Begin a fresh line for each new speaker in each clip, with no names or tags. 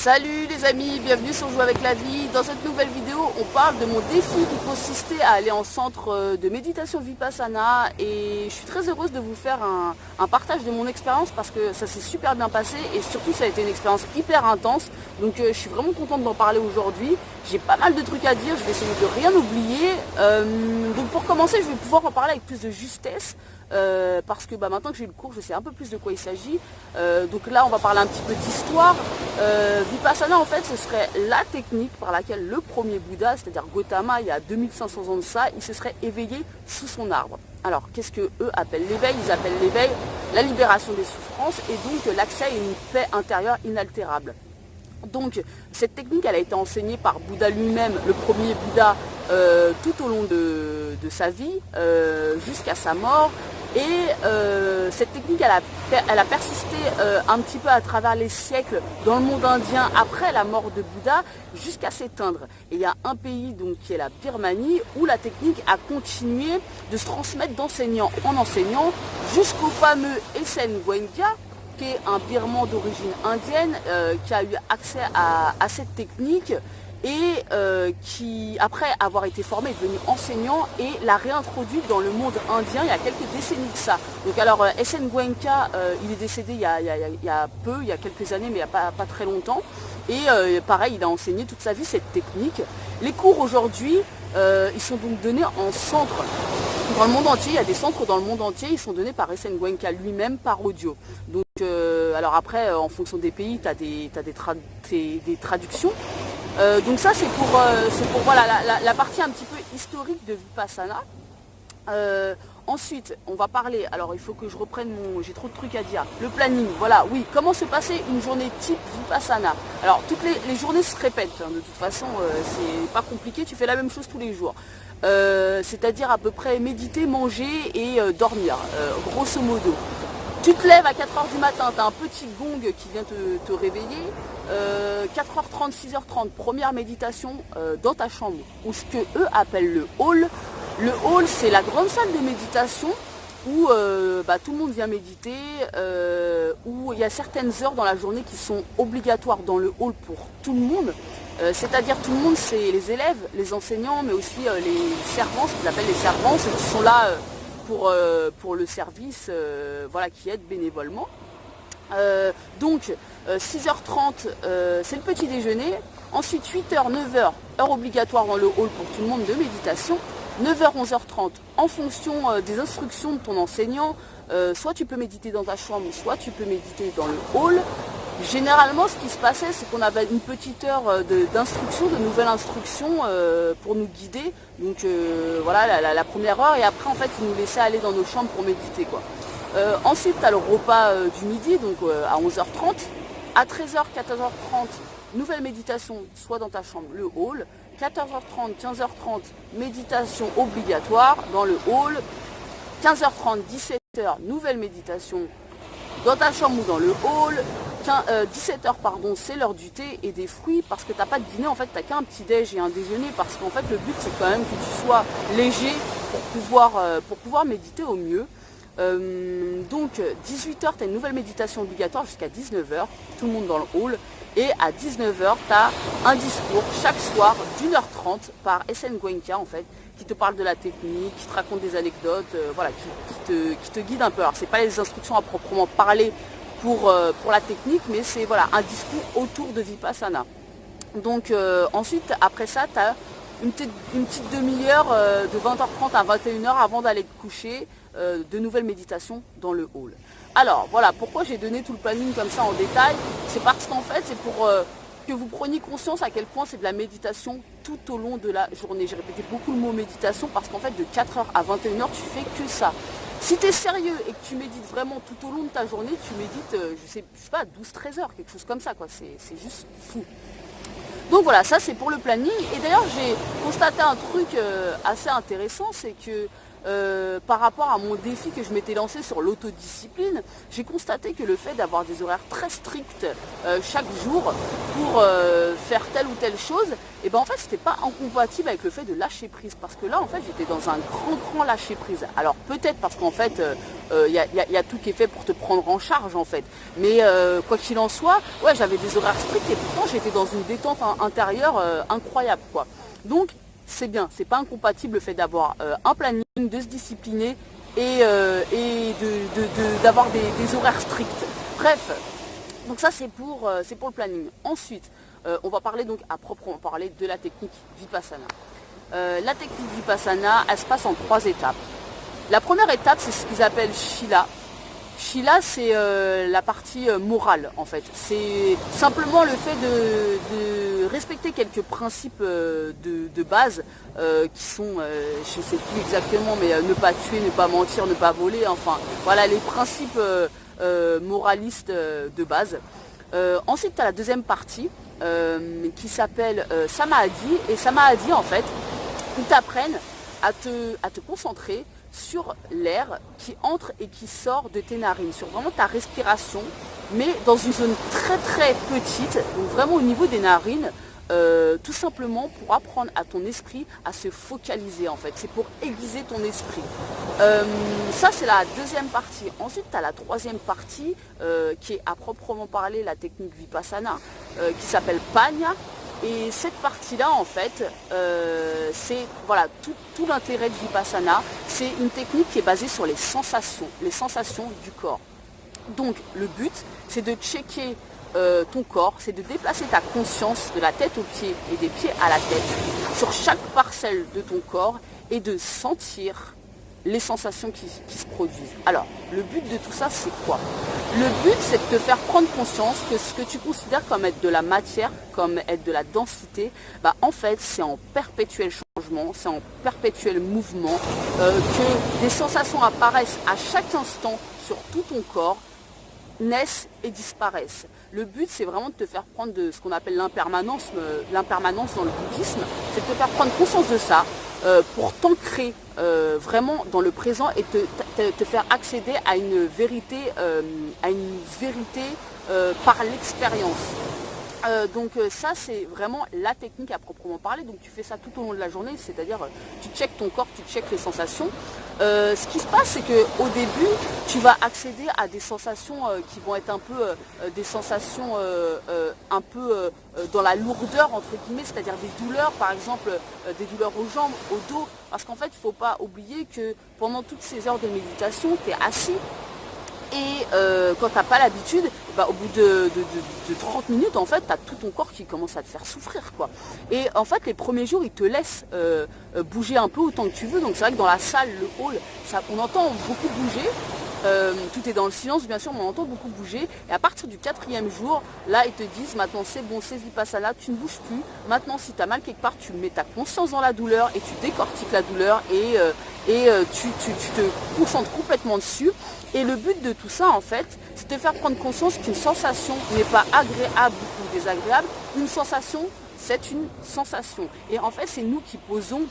Salut les amis, bienvenue sur Jouer avec la vie. Dans cette nouvelle vidéo, on parle de mon défi qui consistait à aller en centre de méditation Vipassana et je suis très heureuse de vous faire un partage de mon expérience parce que ça s'est super bien passé et surtout ça a été une expérience hyper intense. Donc je suis vraiment contente d'en parler aujourd'hui. J'ai pas mal de trucs à dire, je vais essayer de rien oublier. Donc pour commencer, je vais pouvoir en parler avec plus de justesse. Parce que maintenant que j'ai eu le cours, je sais un peu plus de quoi il s'agit. Donc là, on va parler un petit peu d'histoire. Vipassana, en fait, ce serait la technique par laquelle le premier Bouddha, c'est-à-dire Gautama, il y a 2500 ans de ça, il se serait éveillé sous son arbre. Alors, qu'est-ce que eux appellent l'éveil? Ils appellent l'éveil la libération des souffrances et donc l'accès à une paix intérieure inaltérable. Donc cette technique elle a été enseignée par Bouddha lui-même, le premier Bouddha, tout au long de sa vie, jusqu'à sa mort. Et cette technique elle a persisté un petit peu à travers les siècles dans le monde indien après la mort de Bouddha jusqu'à s'éteindre. Et il y a un pays donc, qui est la Birmanie où la technique a continué de se transmettre d'enseignant en enseignant jusqu'au fameux Esen Goenka, qui est un birman d'origine indienne, qui a eu accès à cette technique et qui, après avoir été formé, est devenu enseignant et l'a réintroduit dans le monde indien il y a quelques décennies de ça. Donc alors Esen Goenka, il est décédé il y a quelques années, mais il n'y a pas très longtemps. Et pareil, il a enseigné toute sa vie cette technique. Les cours aujourd'hui, ils sont donc donnés en centre. Dans le monde entier, il y a des centres dans le monde entier, ils sont donnés par Esen Goenka lui-même par audio. Donc, alors après, en fonction des pays, tu as des traductions. Donc ça, c'est pour voilà, la partie un petit peu historique de Vipassana. Ensuite, on va parler, alors il faut que je reprenne j'ai trop de trucs à dire. Le planning, voilà, oui, comment se passer une journée type Vipassana. Alors, toutes les journées se répètent, de toute façon, c'est pas compliqué, tu fais la même chose tous les jours. C'est-à-dire à peu près méditer, manger et dormir, grosso modo. Tu te lèves à 4h du matin, tu as un petit gong qui vient te réveiller. 4h30, 6h30, première méditation dans ta chambre, ou ce que eux appellent le hall. Le hall, c'est la grande salle de méditation où tout le monde vient méditer, où il y a certaines heures dans la journée qui sont obligatoires dans le hall pour tout le monde. C'est-à-dire tout le monde, c'est les élèves, les enseignants, mais aussi les servants, ce qu'ils appellent les servants, ceux qui sont là pour le service, voilà, qui aident bénévolement. Donc 6h30 c'est le petit déjeuner, ensuite 8h, 9h, heure obligatoire dans le hall pour tout le monde de méditation, 9h, 11h30 en fonction des instructions de ton enseignant, soit tu peux méditer dans ta chambre, soit tu peux méditer dans le hall. Généralement ce qui se passait c'est qu'on avait une petite heure d'instruction, de nouvelles instructions pour nous guider, donc voilà la première heure, et après en fait ils nous laissaient aller dans nos chambres pour méditer quoi. Ensuite, tu as le repas du midi, donc à 11h30. À 13h, 14h30, nouvelle méditation, soit dans ta chambre, le hall. 14h30, 15h30, méditation obligatoire dans le hall. 15h30, 17h, nouvelle méditation dans ta chambre ou dans le hall. 17h, pardon, c'est l'heure du thé et des fruits parce que tu n'as pas de dîner, en fait, tu n'as qu'un petit déj et un déjeuner parce qu'en fait, le but, c'est quand même que tu sois léger pour pouvoir méditer au mieux. Donc 18h tu as une nouvelle méditation obligatoire jusqu'à 19h, tout le monde dans le hall, et à 19h tu as un discours chaque soir d'1h30 par Esen Goenka en fait, qui te parle de la technique, qui te raconte des anecdotes, voilà, qui te guide un peu. Alors c'est pas les instructions à proprement parler pour la technique, mais c'est voilà, un discours autour de Vipassana. Donc ensuite après ça tu as une petite demi-heure de 20h30 à 21h avant d'aller te coucher, de nouvelles méditations dans le hall. Alors voilà, pourquoi j'ai donné tout le planning comme ça en détail, c'est parce qu'en fait c'est pour que vous preniez conscience à quel point c'est de la méditation tout au long de la journée. J'ai répété beaucoup le mot méditation parce qu'en fait de 4h à 21h tu fais que ça. Si tu es sérieux et que tu médites vraiment tout au long de ta journée, tu médites, je sais pas, 12-13 heures, quelque chose comme ça quoi, c'est juste fou. Donc voilà, ça c'est pour le planning. Et d'ailleurs j'ai constaté un truc assez intéressant, c'est que par rapport à mon défi que je m'étais lancé sur l'autodiscipline, j'ai constaté que le fait d'avoir des horaires très stricts chaque jour pour faire telle ou telle chose, et ben en fait c'était pas incompatible avec le fait de lâcher prise, parce que là en fait j'étais dans un grand lâcher prise. Alors peut-être parce qu'en fait y a tout qui est fait pour te prendre en charge en fait, mais quoi qu'il en soit, ouais, j'avais des horaires stricts et pourtant j'étais dans une détente intérieure incroyable quoi. Donc c'est bien, c'est pas incompatible le fait d'avoir un planning, de se discipliner et d'avoir des horaires stricts. Bref, donc ça c'est pour le planning. Ensuite, on va parler donc à proprement parler de la technique Vipassana. La technique Vipassana, elle se passe en 3 étapes. La première étape, c'est ce qu'ils appellent Shila. Shila, c'est la partie morale en fait. C'est simplement le fait de respecter quelques principes de base qui sont, je ne sais plus exactement, mais ne pas tuer, ne pas mentir, ne pas voler, enfin voilà les principes moralistes de base. Ensuite, tu as la deuxième partie qui s'appelle Samadhi. Et Samadhi, en fait, ils t'apprennent à te concentrer sur l'air qui entre et qui sort de tes narines, sur vraiment ta respiration, mais dans une zone très petite, donc vraiment au niveau des narines, tout simplement pour apprendre à ton esprit à se focaliser en fait. C'est pour aiguiser ton esprit. Ça c'est la deuxième partie. Ensuite tu as la troisième partie qui est à proprement parler la technique Vipassana qui s'appelle Panya. Et cette partie-là, en fait, c'est voilà, tout l'intérêt de Vipassana. C'est une technique qui est basée sur les sensations du corps. Donc, le but, c'est de checker ton corps, c'est de déplacer ta conscience de la tête aux pieds et des pieds à la tête sur chaque parcelle de ton corps et de sentir les sensations qui se produisent. Alors, le but de tout ça, c'est quoi? Le but, c'est de te faire prendre conscience que ce que tu considères comme être de la matière, comme être de la densité, bah, en fait, c'est en perpétuel changement, c'est en perpétuel mouvement, que des sensations apparaissent à chaque instant sur tout ton corps, naissent et disparaissent. Le but, c'est vraiment de te faire prendre de ce qu'on appelle l'impermanence dans le bouddhisme, c'est de te faire prendre conscience de ça pour t'ancrer vraiment dans le présent et te faire accéder à une vérité, par l'expérience. Donc ça c'est vraiment la technique à proprement parler. Donc tu fais ça tout au long de la journée, c'est-à-dire tu checkes ton corps, tu checkes les sensations. Ce qui se passe, c'est qu'au début tu vas accéder à des sensations qui vont être un peu des sensations dans la lourdeur entre guillemets, c'est-à-dire des douleurs, par exemple des douleurs aux jambes, au dos, parce qu'en fait il ne faut pas oublier que pendant toutes ces heures de méditation tu es assis. Et quand tu n'as pas l'habitude, bah, au bout de 30 minutes, en fait, tu as tout ton corps qui commence à te faire souffrir, quoi. Et en fait, les premiers jours, ils te laissent bouger un peu autant que tu veux. Donc c'est vrai que dans la salle, le hall, on entend beaucoup bouger. Tout est dans le silence, bien sûr, mais on entend beaucoup bouger. Et à partir du 4e jour, là, ils te disent, maintenant c'est bon, c'est Vipassana, tu ne bouges plus. Maintenant, si tu as mal quelque part, tu mets ta conscience dans la douleur et tu décortiques la douleur et tu te concentres complètement dessus. Et le but de tout ça, en fait, c'est de te faire prendre conscience qu'une sensation n'est pas agréable ou désagréable. Une sensation, c'est une sensation. Et en fait, c'est nous qui posons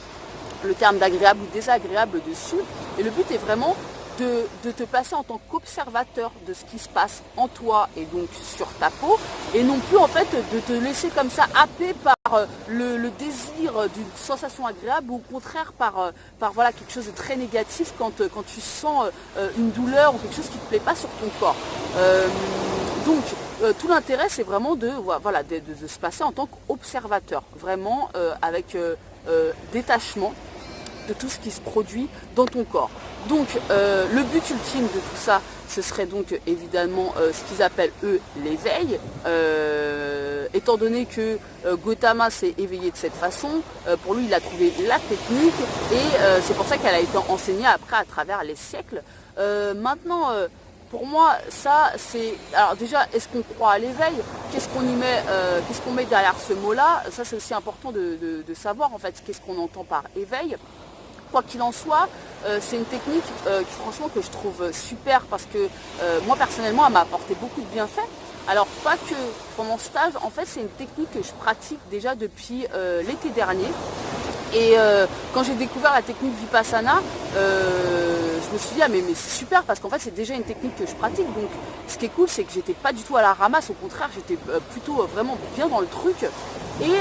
le terme d'agréable ou désagréable dessus. Et le but est vraiment de te placer en tant qu'observateur de ce qui se passe en toi et donc sur ta peau, et non plus en fait de te laisser comme ça happer par le désir d'une sensation agréable, ou au contraire par voilà, quelque chose de très négatif quand tu sens une douleur ou quelque chose qui ne te plaît pas sur ton corps. Donc tout l'intérêt, c'est vraiment de se passer en tant qu'observateur, vraiment avec détachement de tout ce qui se produit dans ton corps. Donc le but ultime de tout ça, ce serait donc évidemment ce qu'ils appellent eux l'éveil, étant donné que Gautama s'est éveillé de cette façon, pour lui il a trouvé la technique et c'est pour ça qu'elle a été enseignée après à travers les siècles. Maintenant pour moi ça c'est, alors déjà, est-ce qu'on croit à l'éveil, qu'est-ce qu'on y met, qu'est-ce qu'on met derrière ce mot là, ça c'est aussi important de savoir en fait qu'est-ce qu'on entend par éveil. Quoi qu'il en soit, c'est une technique franchement que je trouve super, parce que moi personnellement elle m'a apporté beaucoup de bienfaits. Alors pas que pendant ce stage, en fait c'est une technique que je pratique déjà depuis l'été dernier. Et quand j'ai découvert la technique Vipassana, je me suis dit mais c'est super parce qu'en fait c'est déjà une technique que je pratique. Donc ce qui est cool, c'est que j'étais pas du tout à la ramasse, au contraire j'étais plutôt vraiment bien dans le truc. Et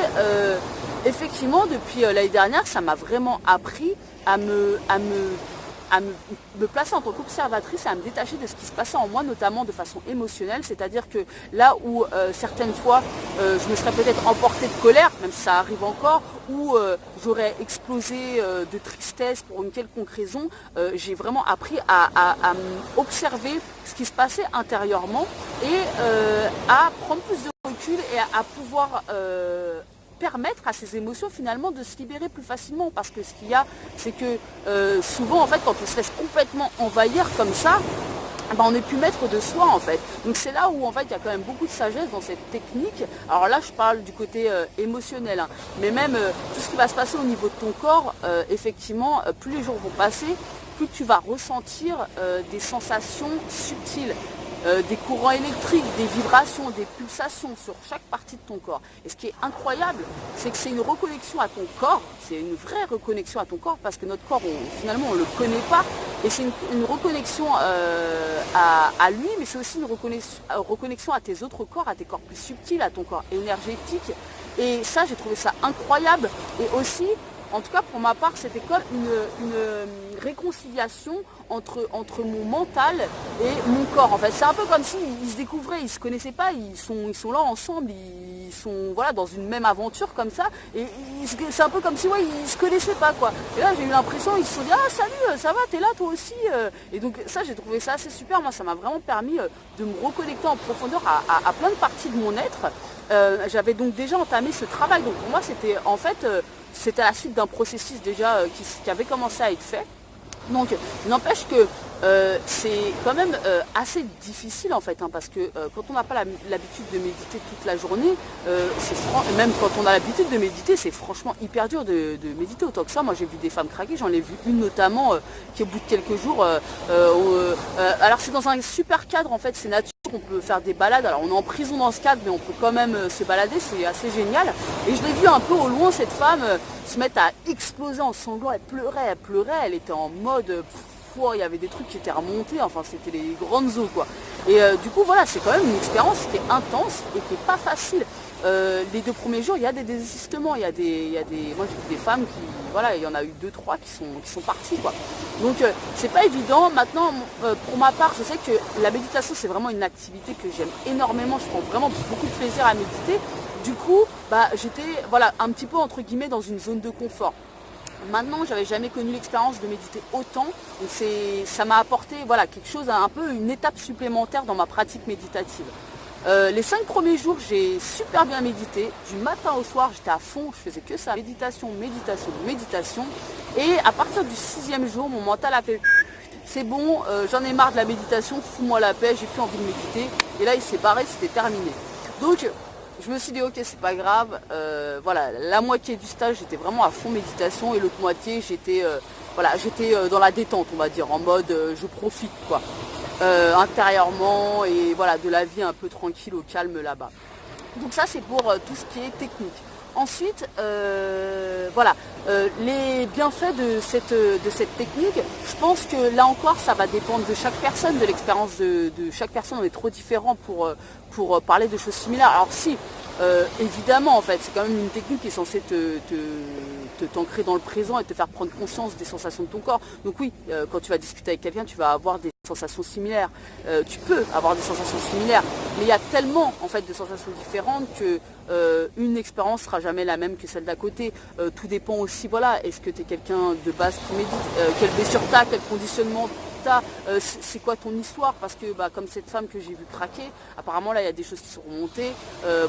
effectivement depuis l'année dernière, ça m'a vraiment appris à me placer en tant qu'observatrice et à me détacher de ce qui se passait en moi, notamment de façon émotionnelle. C'est-à-dire que là où certaines fois je me serais peut-être emportée de colère, même si ça arrive encore, ou j'aurais explosé de tristesse pour une quelconque raison, j'ai vraiment appris à observer ce qui se passait intérieurement et à prendre plus de recul et à pouvoir permettre à ces émotions finalement de se libérer plus facilement, parce que ce qu'il y a, c'est que souvent en fait quand on se laisse complètement envahir comme ça, on n'est plus maître de soi en fait. Donc c'est là où en fait il y a quand même beaucoup de sagesse dans cette technique. Alors là je parle du côté émotionnel, hein, mais même tout ce qui va se passer au niveau de ton corps, effectivement, plus les jours vont passer, plus tu vas ressentir des sensations subtiles. Des courants électriques, des vibrations, des pulsations sur chaque partie de ton corps. Et ce qui est incroyable, c'est que c'est une reconnexion à ton corps, c'est une vraie reconnexion à ton corps, parce que notre corps, finalement, on ne le connaît pas. Et c'est une reconnexion à lui, mais c'est aussi une reconnexion à tes autres corps, à tes corps plus subtils, à ton corps énergétique. Et ça, j'ai trouvé ça incroyable. Et aussi, en tout cas pour ma part, c'était comme une réconciliation entre mon mental et mon corps. En fait, c'est un peu comme s'ils se découvraient, ils se connaissaient pas, ils sont là ensemble, ils sont voilà dans une même aventure comme ça. Et c'est un peu comme si ils se connaissaient pas quoi. Et là j'ai eu l'impression, ils se sont dit ah salut, ça va, t'es là toi aussi. Et donc ça j'ai trouvé ça assez super. Moi ça m'a vraiment permis de me reconnecter en profondeur à plein de parties de mon être. J'avais donc déjà entamé ce travail. Donc pour moi c'était en fait c'était à la suite d'un processus déjà qui avait commencé à être fait. Donc n'empêche que c'est quand même assez difficile en fait, hein, parce que quand on n'a pas l'habitude de méditer toute la journée, même quand on a l'habitude de méditer, c'est franchement hyper dur de méditer autant que ça. Moi j'ai vu des femmes craquer, j'en ai vu une notamment qui au bout de quelques jours, alors c'est dans un super cadre en fait, c'est nature, on peut faire des balades, alors on est en prison dans ce cadre mais on peut quand même se balader, c'est assez génial. Et je l'ai vu un peu au loin cette femme se mettre à exploser en sanglots, elle pleurait, elle était en mode il y avait des trucs qui étaient remontés, enfin c'était les grandes eaux quoi. Et du coup voilà, c'est quand même une expérience qui est intense et qui n'est pas facile. Les 2 premiers jours, il y a des désistements, moi j'ai vu des femmes qui, voilà, il y en a eu 2-3 qui sont parties quoi. Donc c'est pas évident. Maintenant pour ma part, je sais que la méditation c'est vraiment une activité que j'aime énormément, je prends vraiment beaucoup de plaisir à méditer. Du coup, j'étais voilà, un petit peu entre guillemets dans une zone de confort. Maintenant, j'avais jamais connu l'expérience de méditer autant, donc ça m'a apporté voilà, quelque chose, un peu une étape supplémentaire dans ma pratique méditative. Les 5 premiers jours, j'ai super bien médité. Du matin au soir, j'étais à fond, je faisais que ça. Méditation, méditation, méditation. Et à partir du 6e jour, mon mental a fait c'est bon, j'en ai marre de la méditation, fous-moi la paix, j'ai plus envie de méditer. Et là, il s'est barré, c'était terminé. Donc, je me suis dit ok c'est pas grave, voilà, la moitié du stage j'étais vraiment à fond méditation et l'autre moitié j'étais dans la détente on va dire, en mode je profite quoi, intérieurement et voilà de la vie un peu tranquille au calme là-bas. Donc ça c'est pour tout ce qui est technique. Ensuite, les bienfaits de cette technique, je pense que là encore ça va dépendre de chaque personne, de l'expérience de chaque personne, on est trop différents pour parler de choses similaires. Alors si, évidemment en fait, c'est quand même une technique qui est censée t'ancrer dans le présent et te faire prendre conscience des sensations de ton corps. Donc oui, quand tu vas discuter avec quelqu'un, tu vas avoir des sensations similaires. Tu peux avoir des sensations similaires, mais il y a tellement en fait de sensations différentes que une expérience sera jamais la même que celle d'à côté. Tout dépend aussi, voilà, est-ce que tu es quelqu'un de base qui médite, quelle blessure tu as, quel conditionnement c'est quoi ton histoire, parce que comme cette femme que j'ai vu craquer, apparemment là il y a des choses qui sont remontées,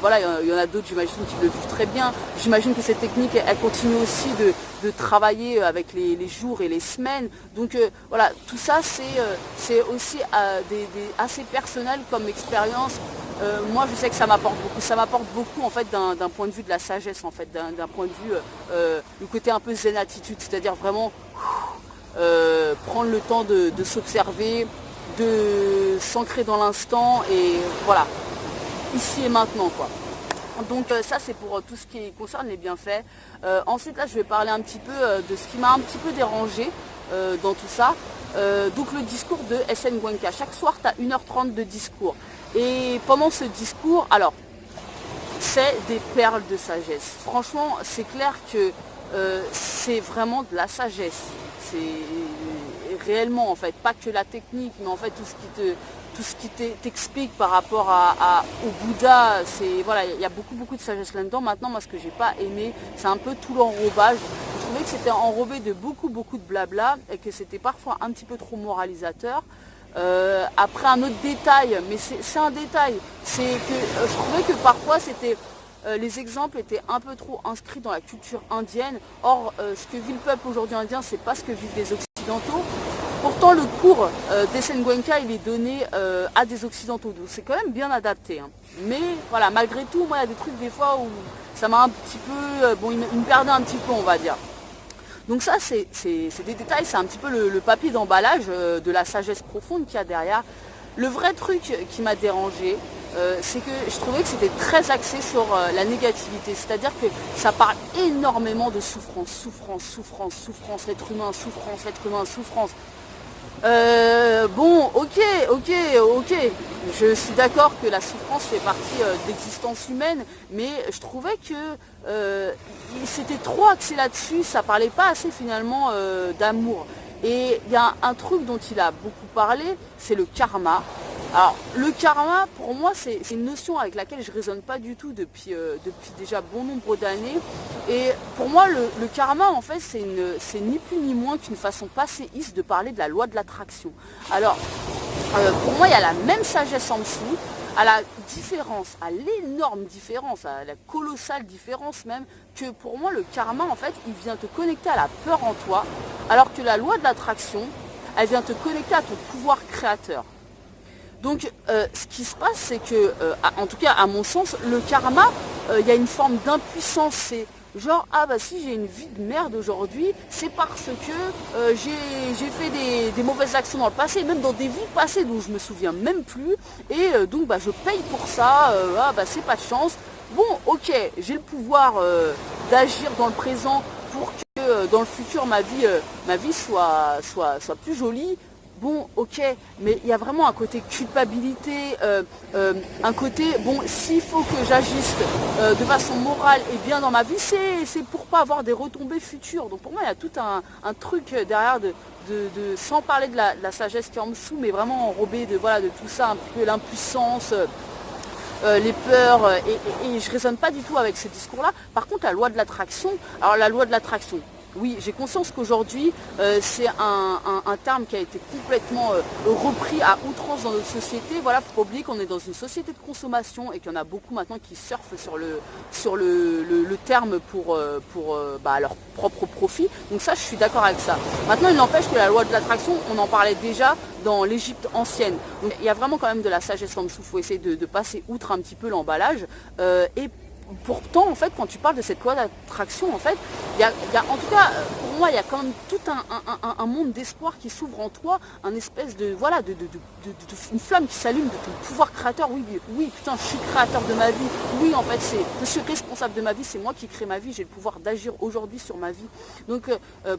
voilà, il y en a d'autres j'imagine qui le vivent très bien. J'imagine que cette technique elle continue aussi de travailler avec les jours et les semaines, donc voilà, tout ça c'est aussi assez personnel comme expérience. Moi je sais que ça m'apporte beaucoup en fait d'un point de vue de la sagesse, en fait d'un point de vue le côté un peu zen attitude, c'est-à-dire vraiment prendre le temps de s'observer, de s'ancrer dans l'instant et voilà, ici et maintenant quoi. Donc ça c'est pour tout ce qui concerne les bienfaits. Ensuite là je vais parler un petit peu de ce qui m'a un petit peu dérangé dans tout ça. Donc le discours de SN Gwenka. Chaque soir tu as 1h30 de discours. Et pendant ce discours, alors c'est des perles de sagesse. Franchement c'est clair que c'est vraiment de la sagesse. C'est réellement en fait, pas que la technique, mais en fait tout ce qui t'explique par rapport au Bouddha, c'est voilà, il y a beaucoup de sagesse là-dedans. Maintenant, moi ce que j'ai pas aimé, c'est un peu tout l'enrobage. Je trouvais que c'était enrobé de beaucoup de blabla et que c'était parfois un petit peu trop moralisateur. Après un autre détail, mais c'est un détail, c'est que je trouvais que parfois c'était les exemples étaient un peu trop inscrits dans la culture indienne. Or, ce que vit le peuple aujourd'hui indien, c'est pas ce que vivent les Occidentaux. Pourtant, le cours d'Esen Gwenka, il est donné à des Occidentaux. Donc, c'est quand même bien adapté. Hein. Mais voilà, malgré tout, moi, il y a des trucs des fois où ça m'a un petit peu... bon, il me perdait un petit peu, on va dire. Donc ça, c'est des détails, c'est un petit peu le papier d'emballage de la sagesse profonde qu'il y a derrière. Le vrai truc qui m'a dérangé, c'est que je trouvais que c'était très axé sur la négativité. C'est-à-dire que ça parle énormément de souffrance, l'être humain, souffrance. Bon, ok. Je suis d'accord que la souffrance fait partie de l'existence humaine, mais je trouvais que c'était trop axé là-dessus, ça parlait pas assez finalement d'amour. Et il y a un truc dont il a beaucoup parlé, c'est le karma. Alors, le karma, pour moi, c'est une notion avec laquelle je ne raisonne pas du tout depuis déjà bon nombre d'années. Et pour moi, le karma, en fait, c'est ni plus ni moins qu'une façon passéiste de parler de la loi de l'attraction. Alors, pour moi, il y a la même sagesse en dessous, à la différence, à l'énorme différence, à la colossale différence même, que pour moi, le karma, en fait, il vient te connecter à la peur en toi, alors que la loi de l'attraction, elle vient te connecter à ton pouvoir créateur. Donc ce qui se passe, c'est que, en tout cas à mon sens, le karma, il y a une forme d'impuissance. C'est genre, ah bah si j'ai une vie de merde aujourd'hui, c'est parce que j'ai fait des mauvaises actions dans le passé, même dans des vies passées dont je me souviens même plus. Et donc bah, je paye pour ça, ah bah c'est pas de chance. Bon ok, j'ai le pouvoir d'agir dans le présent pour que dans le futur ma vie soit plus jolie. Bon, ok, mais il y a vraiment un côté culpabilité, un côté, bon, s'il faut que j'agisse de façon morale et bien dans ma vie, c'est pour pas avoir des retombées futures. Donc pour moi, il y a tout un truc derrière sans parler de la sagesse qui est en dessous, mais vraiment enrobé de tout ça, un peu l'impuissance, les peurs, et je raisonne pas du tout avec ces discours-là. Par contre, la loi de l'attraction, alors la loi de l'attraction, oui, j'ai conscience qu'aujourd'hui, c'est un terme qui a été complètement repris à outrance dans notre société. Voilà, faut pas oublier qu'on est dans une société de consommation et qu'il y en a beaucoup maintenant qui surfent sur le terme pour leur propre profit. Donc ça, je suis d'accord avec ça. Maintenant, il n'empêche que la loi de l'attraction, on en parlait déjà dans l'Égypte ancienne. Donc il y a vraiment quand même de la sagesse en dessous. Il faut essayer de passer outre un petit peu l'emballage. Et pourtant, en fait, quand tu parles de cette loi d'attraction, en fait, il y a, en tout cas, pour moi, il y a quand même tout un monde d'espoir qui s'ouvre en toi, un espèce de une flamme qui s'allume de ton pouvoir créateur. Oui, putain, je suis créateur de ma vie. Oui, en fait, je suis responsable de ma vie, c'est moi qui crée ma vie, j'ai le pouvoir d'agir aujourd'hui sur ma vie. Donc,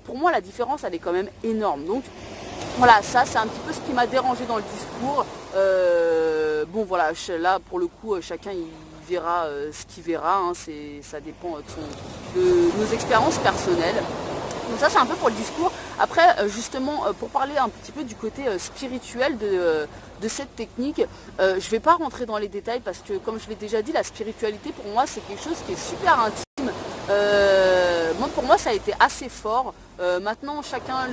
pour moi, la différence, elle est quand même énorme. Donc, voilà, ça, c'est un petit peu ce qui m'a dérangé dans le discours. Bon, voilà, là, pour le coup, chacun, il verra ce qu'il verra, hein, ça dépend de nos expériences personnelles. Donc ça c'est un peu pour le discours. Après justement pour parler un petit peu du côté spirituel de cette technique, je ne vais pas rentrer dans les détails parce que comme je l'ai déjà dit, la spiritualité pour moi c'est quelque chose qui est super intime. Moi, pour moi ça a été assez fort. Maintenant chacun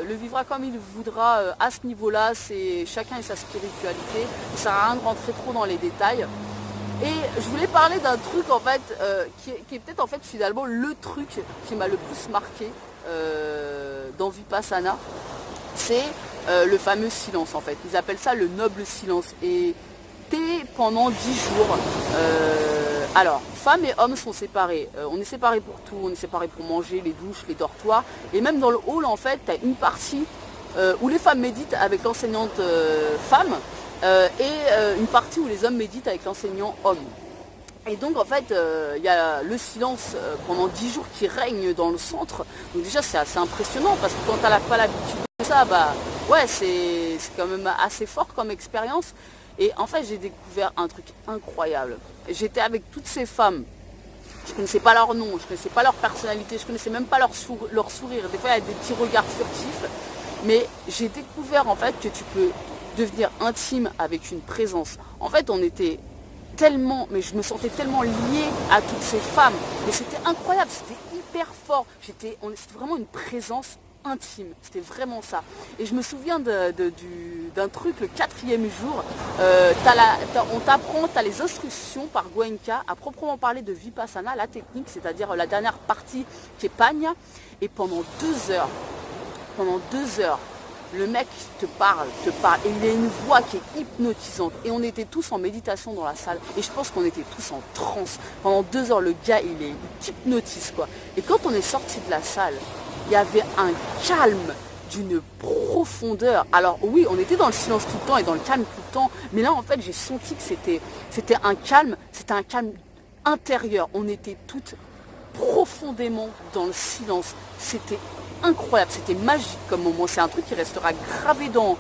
le vivra comme il voudra à ce niveau-là, c'est chacun et sa spiritualité. Ça sert à rien de rentrer trop dans les détails. Et je voulais parler d'un truc en fait qui est peut-être en fait finalement le truc qui m'a le plus marqué dans Vipassana, c'est le fameux silence en fait. Ils appellent ça le noble silence. Et t'es pendant 10 jours. Alors, femmes et hommes sont séparés. On est séparés pour tout, on est séparés pour manger, les douches, les dortoirs. Et même dans le hall en fait, t'as une partie où les femmes méditent avec l'enseignante femme. Et une partie où les hommes méditent avec l'enseignant homme. Et donc en fait, il y a le silence pendant 10 jours qui règne dans le centre. Donc déjà c'est assez impressionnant parce que quand t'as pas l'habitude de ça, bah ouais c'est quand même assez fort comme expérience. Et en fait j'ai découvert un truc incroyable. J'étais avec toutes ces femmes. Je connaissais pas leur nom, je connaissais pas leur personnalité, je connaissais même pas leur sourire. Des fois il y a des petits regards furtifs. Mais j'ai découvert en fait que tu peux devenir intime avec une présence. En fait on était tellement, mais je me sentais tellement liée à toutes ces femmes. Mais c'était incroyable, c'était hyper fort. C'était vraiment une présence intime, c'était vraiment ça. Et je me souviens d'un truc, le 4e jour, on t'apprend, tu as les instructions par Goenka à proprement parler de Vipassana, la technique, c'est-à-dire la dernière partie qui est Panya. Et pendant 2 heures, le mec te parle, et il a une voix qui est hypnotisante. Et on était tous en méditation dans la salle, et je pense qu'on était tous en transe. Pendant 2 heures, le gars, il hypnotise, quoi. Et quand on est sorti de la salle, il y avait un calme d'une profondeur. Alors oui, on était dans le silence tout le temps et dans le calme tout le temps, mais là, en fait, j'ai senti que c'était un calme intérieur. On était toutes profondément dans le silence. C'était incroyable, c'était magique comme moment. C'est un truc qui restera gravé dans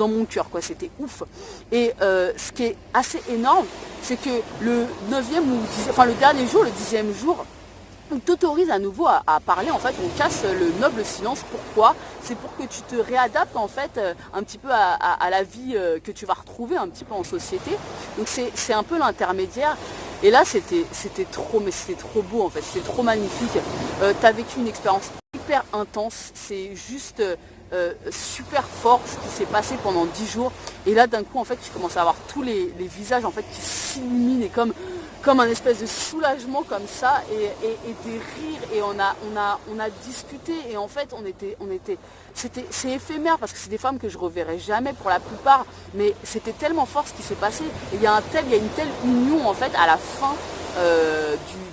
mon cœur, quoi. C'était ouf. Et ce qui est assez énorme, c'est que le 9e le dernier jour, le 10e jour, on t'autorise à nouveau à parler. En fait, on casse le noble silence. Pourquoi? C'est pour que tu te réadaptes en fait un petit peu à la vie que tu vas retrouver un petit peu en société. Donc c'est un peu l'intermédiaire. Et là, c'était trop beau en fait. C'était trop magnifique. Tu as vécu une expérience hyper intense. C'est juste super fort ce qui s'est passé pendant 10 jours. Et là, d'un coup, en fait, tu commences à avoir tous les visages en fait qui s'illuminent et comme un espèce de soulagement comme ça et des rires et on a discuté et en fait c'est éphémère parce que c'est des femmes que je reverrai jamais pour la plupart, mais c'était tellement fort ce qui s'est passé et il y a une telle union en fait à la fin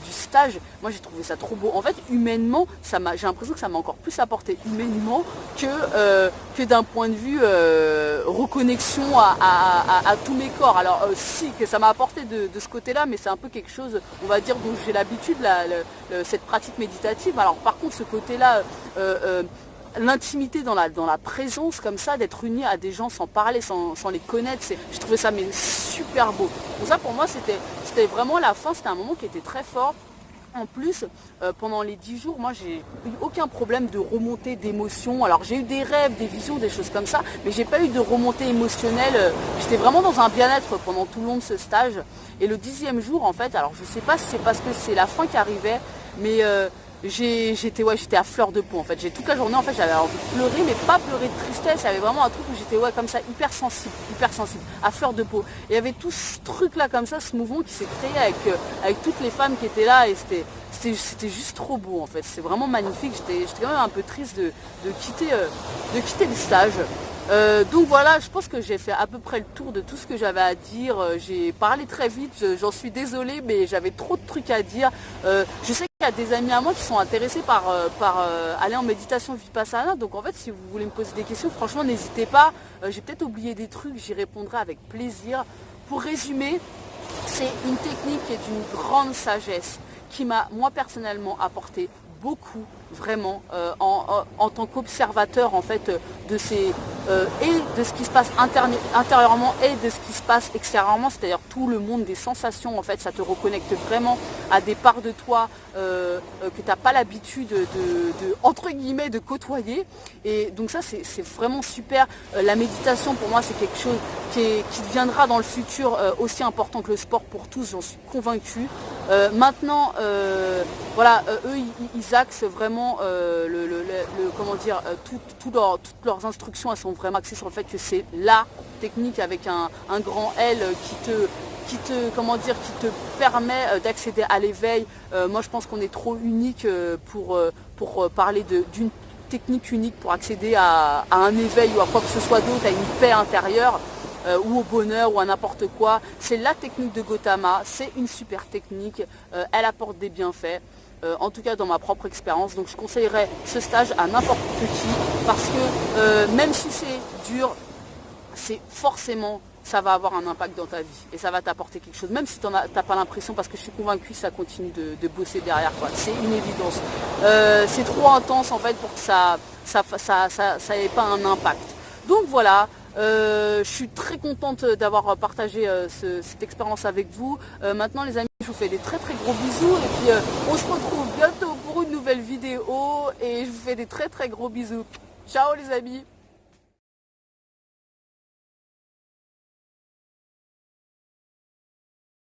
du stage. Moi j'ai trouvé ça trop beau. En fait humainement, j'ai l'impression que ça m'a encore plus apporté humainement que d'un point de vue reconnexion à tous mes corps. Alors si que ça m'a apporté de ce côté-là, mais c'est un peu quelque chose, on va dire, dont j'ai l'habitude, cette pratique méditative. Alors par contre ce côté-là, l'intimité dans la présence comme ça, d'être uni à des gens sans parler, sans les connaître, je trouvais ça mais super beau. Donc ça pour moi c'était vraiment la fin, c'était un moment qui était très fort. En plus, pendant les 10 jours, moi j'ai eu aucun problème de remontée d'émotions. Alors j'ai eu des rêves, des visions, des choses comme ça, mais j'ai pas eu de remontée émotionnelle. J'étais vraiment dans un bien-être pendant tout le long de ce stage. Et le 10e jour, en fait, alors je sais pas si c'est parce que c'est la fin qui arrivait, mais j'étais à fleur de peau en fait. Toute la journée en fait j'avais envie de pleurer, mais pas pleurer de tristesse. Il y avait vraiment un truc où j'étais comme ça hyper sensible, à fleur de peau. Et il y avait tout ce truc là comme ça, ce mouvement qui s'est créé avec toutes les femmes qui étaient là et c'était juste trop beau en fait. C'est vraiment magnifique. J'étais quand même un peu triste de quitter le stage. Donc voilà, je pense que j'ai fait à peu près le tour de tout ce que j'avais à dire. J'ai parlé très vite, j'en suis désolée, mais j'avais trop de trucs à dire. Je sais qu'il y a des amis à moi qui sont intéressés par aller en méditation Vipassana. Donc en fait, si vous voulez me poser des questions, franchement, n'hésitez pas. J'ai peut-être oublié des trucs, j'y répondrai avec plaisir. Pour résumer, c'est une technique qui est d'une grande sagesse, qui m'a, moi personnellement, apporté beaucoup, vraiment, en tant qu'observateur en fait de et de ce qui se passe intérieurement et de ce qui se passe extérieurement, c'est-à-dire tout le monde des sensations en fait. Ça te reconnecte vraiment à des parts de toi que tu n'as pas l'habitude entre guillemets de côtoyer, et donc ça c'est vraiment super. La méditation pour moi c'est quelque chose qui deviendra dans le futur aussi important que le sport pour tous, j'en suis convaincue. Maintenant voilà, eux ils axent vraiment toutes leurs instructions, elles sont vraiment axées sur le fait que c'est la technique avec un grand L qui te permet d'accéder à l'éveil. Moi je pense qu'on est trop unique pour parler d'une technique unique pour accéder à un éveil ou à quoi que ce soit d'autre, à une paix intérieure. Ou au bonheur ou à n'importe quoi. C'est la technique de Gautama, c'est une super technique, elle apporte des bienfaits, en tout cas dans ma propre expérience. Donc je conseillerais ce stage à n'importe qui parce que même si c'est dur, c'est forcément ça va avoir un impact dans ta vie et ça va t'apporter quelque chose, même si tu n'as pas l'impression, parce que je suis convaincue que ça continue de bosser derrière, quoi. C'est une évidence. C'est trop intense en fait pour que ça ait pas un impact. Donc voilà, je suis très contente d'avoir partagé cette expérience avec vous. Maintenant les amis, je vous fais des très très gros bisous et puis on se retrouve bientôt pour une nouvelle vidéo et je vous fais des très très gros bisous. Ciao les amis.